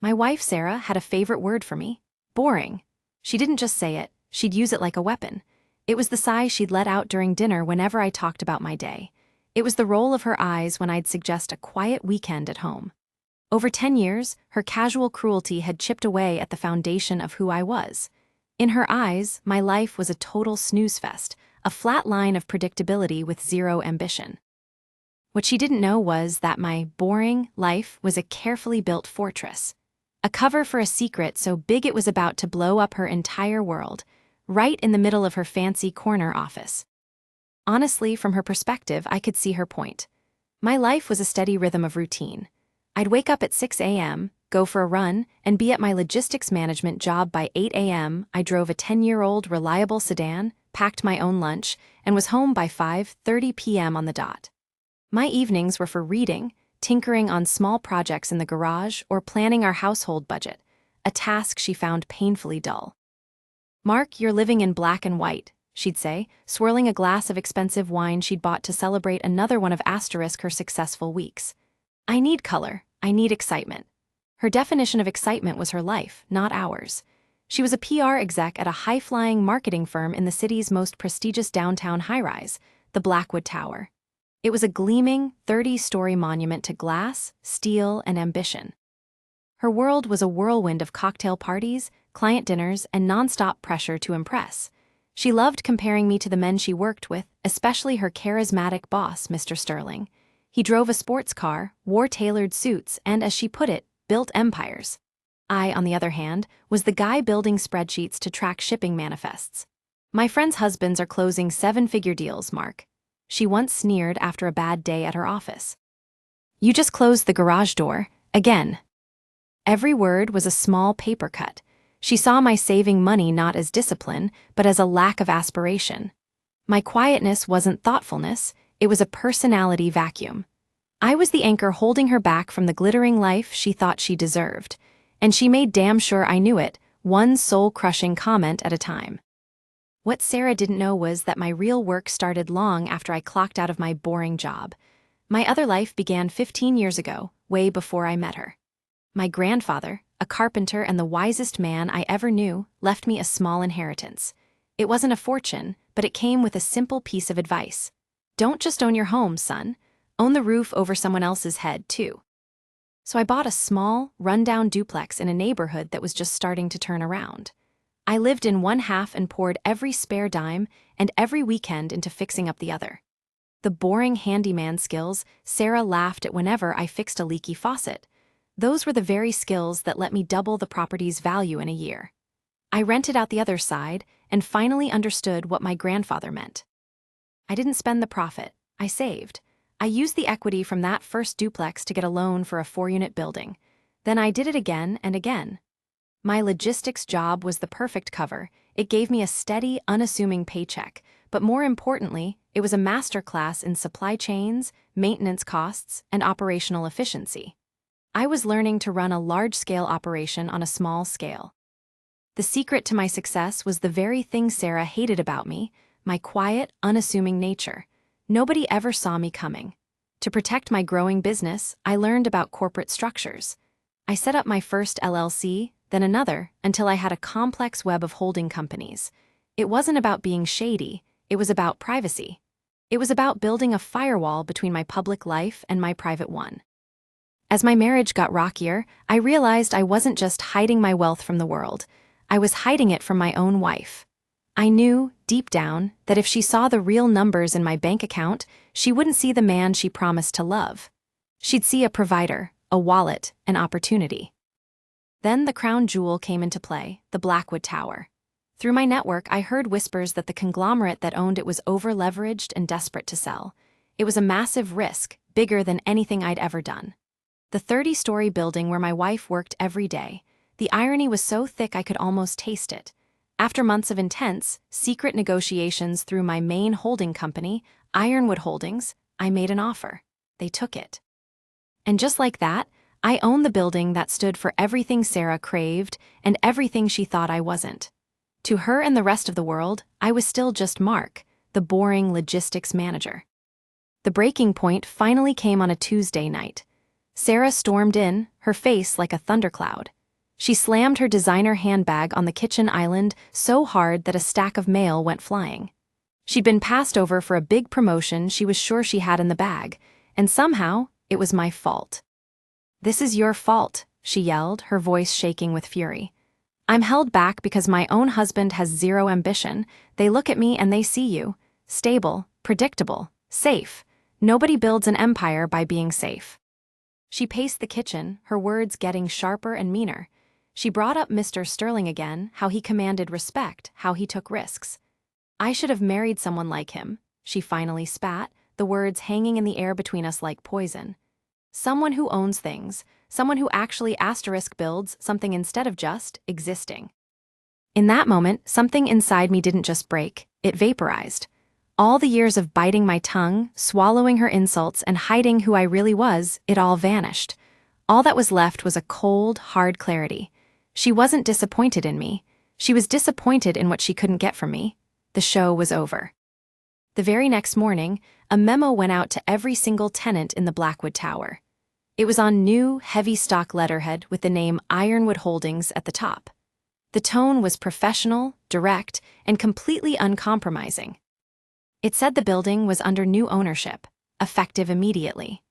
My wife, Sarah, had a favorite word for me: boring. She didn't just say it, she'd use it like a weapon. It was the sigh she'd let out during dinner whenever I talked about my day. It was the roll of her eyes when I'd suggest a quiet weekend at home. Over 10 years, her casual cruelty had chipped away at the foundation of who I was. In her eyes, my life was a total snooze fest, a flat line of predictability with zero ambition. What she didn't know was that my boring life was a carefully built fortress. A cover for a secret so big it was about to blow up her entire world, right in the middle of her fancy corner office. Honestly, from her perspective, I could see her point. My life was a steady rhythm of routine. I'd wake up at 6 a.m., go for a run, and be at my logistics management job by 8 a.m. I drove a 10-year-old reliable sedan, packed my own lunch, and was home by 5:30 p.m. on the dot. My evenings were for reading, tinkering on small projects in the garage, or planning our household budget, a task she found painfully dull. "Mark, you're living in black and white," she'd say, swirling a glass of expensive wine she'd bought to celebrate another one of her successful weeks. "I need color. I need excitement." Her definition of excitement was her life, not ours. She was a PR exec at a high-flying marketing firm in the city's most prestigious downtown high-rise, the Blackwood Tower. It was a gleaming, 30-story monument to glass, steel, and ambition. Her world was a whirlwind of cocktail parties, client dinners, and nonstop pressure to impress. She loved comparing me to the men she worked with, especially her charismatic boss, Mr. Sterling. He drove a sports car, wore tailored suits, and, as she put it, built empires. I, on the other hand, was the guy building spreadsheets to track shipping manifests. "My friends' husbands are closing 7-figure deals, Mark," she once sneered after a bad day at her office. "You just closed the garage door, again." Every word was a small paper cut. She saw my saving money not as discipline, but as a lack of aspiration. My quietness wasn't thoughtfulness, it was a personality vacuum. I was the anchor holding her back from the glittering life she thought she deserved, and she made damn sure I knew it, one soul-crushing comment at a time. What Sarah didn't know was that my real work started long after I clocked out of my boring job. My other life began 15 years ago, way before I met her. My grandfather, a carpenter and the wisest man I ever knew, left me a small inheritance. It wasn't a fortune, but it came with a simple piece of advice. "Don't just own your home, son. Own the roof over someone else's head, too." So I bought a small, run-down duplex in a neighborhood that was just starting to turn around. I lived in one half and poured every spare dime and every weekend into fixing up the other. The boring handyman skills Sarah laughed at whenever I fixed a leaky faucet. Those were the very skills that let me double the property's value in a year. I rented out the other side and finally understood what my grandfather meant. I didn't spend the profit, I saved. I used the equity from that first duplex to get a loan for a 4-unit building. Then I did it again and again. My logistics job was the perfect cover. It gave me a steady, unassuming paycheck, but more importantly, it was a masterclass in supply chains, maintenance costs, and operational efficiency. I was learning to run a large-scale operation on a small scale. The secret to my success was the very thing Sarah hated about me: my quiet, unassuming nature. Nobody ever saw me coming. To protect my growing business, I learned about corporate structures. I set up my first LLC, then another, until I had a complex web of holding companies. It wasn't about being shady, it was about privacy. It was about building a firewall between my public life and my private one. As my marriage got rockier, I realized I wasn't just hiding my wealth from the world. I was hiding it from my own wife. I knew, deep down, that if she saw the real numbers in my bank account, she wouldn't see the man she promised to love. She'd see a provider, a wallet, an opportunity. Then the crown jewel came into play, the Blackwood Tower. Through my network, I heard whispers that the conglomerate that owned it was over-leveraged and desperate to sell. It was a massive risk, bigger than anything I'd ever done. The 30-story building where my wife worked every day. The irony was so thick I could almost taste it. After months of intense, secret negotiations through my main holding company, Ironwood Holdings, I made an offer. They took it. And just like that, I owned the building that stood for everything Sarah craved and everything she thought I wasn't. To her and the rest of the world, I was still just Mark, the boring logistics manager. The breaking point finally came on a Tuesday night. Sarah stormed in, her face like a thundercloud. She slammed her designer handbag on the kitchen island so hard that a stack of mail went flying. She'd been passed over for a big promotion she was sure she had in the bag, and somehow it was my fault. "This is your fault," she yelled, her voice shaking with fury. "I'm held back because my own husband has zero ambition. They look at me and they see you. Stable, predictable, safe. Nobody builds an empire by being safe." She paced the kitchen, her words getting sharper and meaner. She brought up Mr. Sterling again, how he commanded respect, how he took risks. "I should have married someone like him," she finally spat, the words hanging in the air between us like poison. "Someone who owns things, someone who actually asterisk builds something instead of just existing." In that moment, something inside me didn't just break, it vaporized. All the years of biting my tongue, swallowing her insults, and hiding who I really was, it all vanished. All that was left was a cold, hard clarity. She wasn't disappointed in me. She was disappointed in what she couldn't get from me. The show was over. The very next morning, a memo went out to every single tenant in the Blackwood Tower. It was on new, heavy stock letterhead with the name Ironwood Holdings at the top. The tone was professional, direct, and completely uncompromising. It said the building was under new ownership, effective immediately.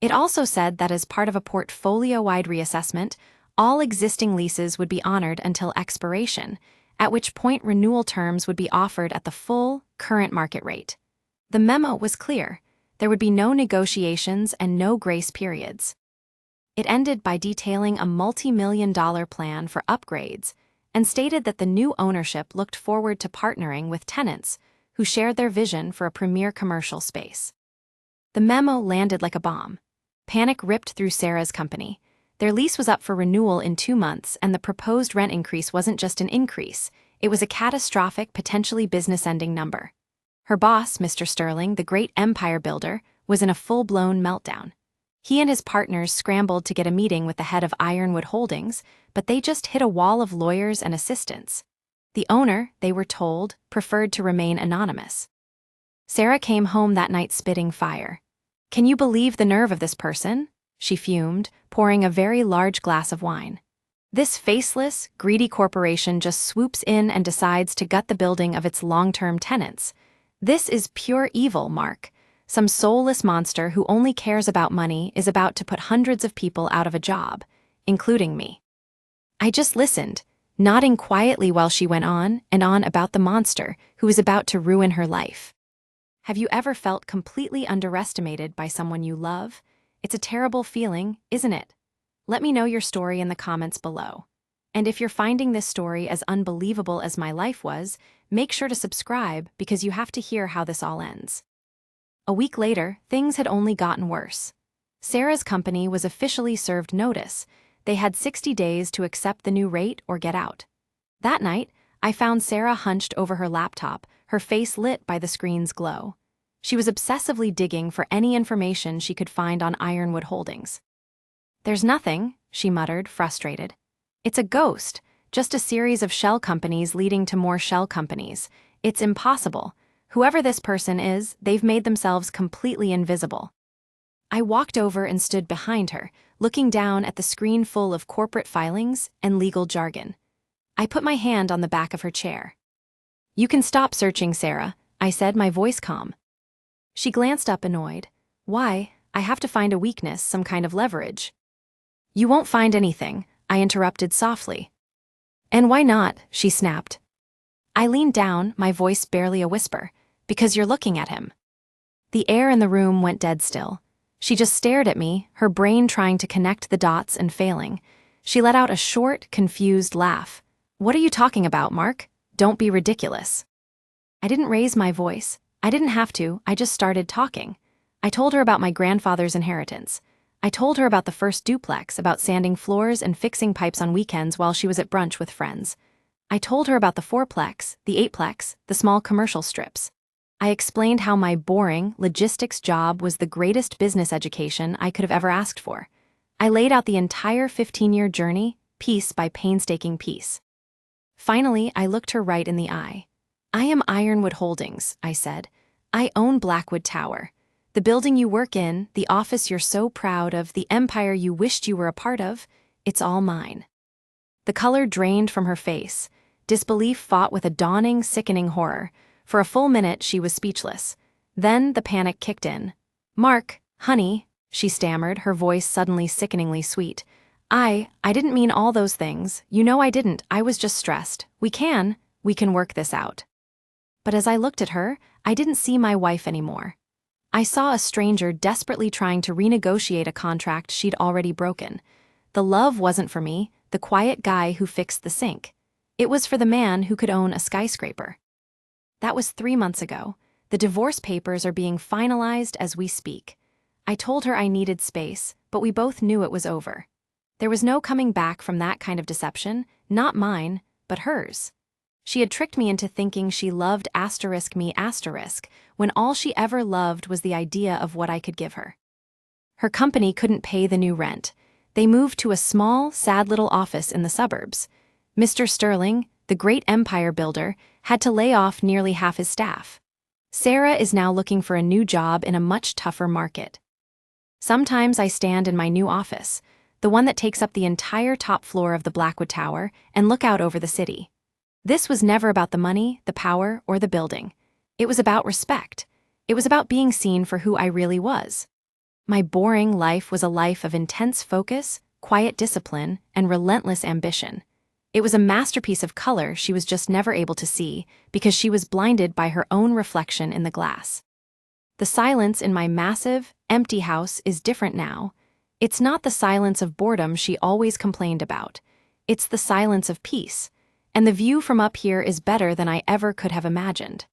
It also said that as part of a portfolio-wide reassessment, all existing leases would be honored until expiration, at which point renewal terms would be offered at the full, current market rate. The memo was clear. There would be no negotiations and no grace periods. It ended by detailing a multi-million-dollar plan for upgrades and stated that the new ownership looked forward to partnering with tenants who shared their vision for a premier commercial space. The memo landed like a bomb. Panic ripped through Sarah's company. Their lease was up for renewal in 2 months, and the proposed rent increase wasn't just an increase, it was a catastrophic, potentially business-ending number. Her boss, Mr. Sterling, the great empire builder, was in a full-blown meltdown. He and his partners scrambled to get a meeting with the head of Ironwood Holdings, but they just hit a wall of lawyers and assistants. The owner, they were told, preferred to remain anonymous. Sarah came home that night spitting fire. "Can you believe the nerve of this person?" she fumed, pouring a very large glass of wine. "This faceless, greedy corporation just swoops in and decides to gut the building of its long-term tenants. This is pure evil, Mark. Some soulless monster who only cares about money is about to put hundreds of people out of a job, including me." I just listened, nodding quietly while she went on and on about the monster who was about to ruin her life. Have you ever felt completely underestimated by someone you love? It's a terrible feeling, isn't it? Let me know your story in the comments below. And if you're finding this story as unbelievable as my life was, make sure to subscribe because you have to hear how this all ends. A week later, things had only gotten worse. Sarah's company was officially served notice. They had 60 days to accept the new rate or get out. That night, I found Sarah hunched over her laptop, her face lit by the screen's glow. She was obsessively digging for any information she could find on Ironwood Holdings. "There's nothing," she muttered, frustrated. "It's a ghost, just a series of shell companies leading to more shell companies. It's impossible. Whoever this person is, they've made themselves completely invisible." I walked over and stood behind her, looking down at the screen full of corporate filings and legal jargon. I put my hand on the back of her chair. "You can stop searching, Sarah," I said, my voice calm. She glanced up annoyed. "Why? I have to find a weakness, some kind of leverage." "You won't find anything," I interrupted softly. "And why not?" she snapped. I leaned down, my voice barely a whisper. "Because you're looking at him." The air in the room went dead still. She just stared at me, her brain trying to connect the dots and failing. She let out a short, confused laugh. "What are you talking about, Mark? Don't be ridiculous." I didn't raise my voice. I didn't have to, I just started talking. I told her about my grandfather's inheritance. I told her about the first duplex, about sanding floors and fixing pipes on weekends while she was at brunch with friends. I told her about the fourplex, the eightplex, the small commercial strips. I explained how my boring, logistics job was the greatest business education I could have ever asked for. I laid out the entire 15-year journey, piece by painstaking piece. Finally, I looked her right in the eye. "I am Ironwood Holdings," I said. "I own Blackwood Tower. The building you work in, the office you're so proud of, the empire you wished you were a part of, it's all mine." The color drained from her face. Disbelief fought with a dawning, sickening horror. For a full minute, she was speechless. Then the panic kicked in. "Mark, honey," she stammered, her voice suddenly sickeningly sweet. I didn't mean all those things. You know I didn't. I was just stressed. We can work this out." But as I looked at her, I didn't see my wife anymore. I saw a stranger desperately trying to renegotiate a contract she'd already broken. The love wasn't for me, the quiet guy who fixed the sink. It was for the man who could own a skyscraper. That was 3 months ago. The divorce papers are being finalized as we speak. I told her I needed space, but we both knew it was over. There was no coming back from that kind of deception, not mine, but hers. She had tricked me into thinking she loved *me*, when all she ever loved was the idea of what I could give her. Her company couldn't pay the new rent. They moved to a small, sad little office in the suburbs. Mr. Sterling, the great empire builder, had to lay off nearly half his staff. Sarah is now looking for a new job in a much tougher market. Sometimes I stand in my new office, the one that takes up the entire top floor of the Blackwood Tower, and look out over the city. This was never about the money, the power, or the building. It was about respect. It was about being seen for who I really was. My boring life was a life of intense focus, quiet discipline, and relentless ambition. It was a masterpiece of color she was just never able to see because she was blinded by her own reflection in the glass. The silence in my massive, empty house is different now. It's not the silence of boredom she always complained about. It's the silence of peace. And the view from up here is better than I ever could have imagined.